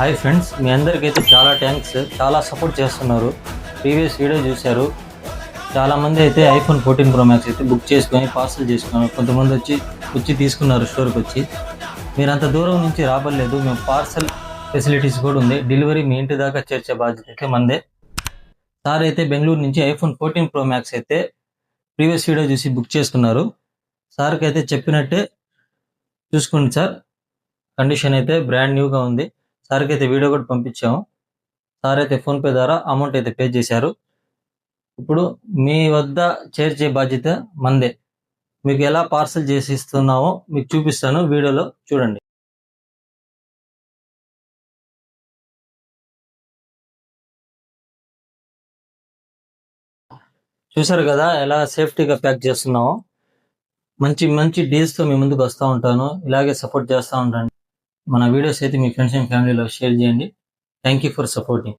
Hi friends, మీ అందరికైతే చాలా thanks. చాలా support చేస్తున్నారు. ప్రీవియస్ వీడియో చూశారు. చాలామంది అయితే ఐఫోన్ 14 ప్రో మ్యాక్స్ అయితే బుక్ చేసుకొని పార్సల్ చేసుకున్నారు. కొంతమంది వచ్చి తీసుకున్నారు స్టోర్కి వచ్చి. మీరు అంత దూరం నుంచి రాబడలేదు. మేము పార్సల్ ఫెసిలిటీస్ కూడా ఉంది. డెలివరీ మీ ఇంటి దాకా చేర్చే బాధ్యత అయితే మందే. సార్ అయితే బెంగళూరు నుంచి ఐఫోన్ 14 ప్రో మ్యాక్స్ అయితే ప్రీవియస్ వీడియో చూసి బుక్ చేసుకున్నారు. సార్కి అయితే చెప్పినట్టే చూసుకోండి సార్. కండిషన్ అయితే బ్రాండ్ న్యూగా ఉంది. సార్కి అయితే వీడియో కూడా పంపించాము. సార్ అయితే ఫోన్పే ద్వారా అమౌంట్ అయితే పే చేశారు. ఇప్పుడు మీ వద్ద చేర్చే బాధ్యత మందే. మీకు ఎలా పార్సల్ చేసి ఇస్తున్నామో మీకు చూపిస్తాను, వీడియోలో చూడండి. చూసారు కదా ఎలా సేఫ్టీగా ప్యాక్ చేస్తున్నామో. మంచి మంచి డీల్స్తో మీ ముందుకు వస్తూ ఉంటాను. ఇలాగే సపోర్ట్ చేస్తూ ఉంటాను. మన వీడియోస్ అయితే మీ ఫ్రెండ్స్ అండ్ ఫ్యామిలీలో షేర్ చేయండి. Thank you for supporting.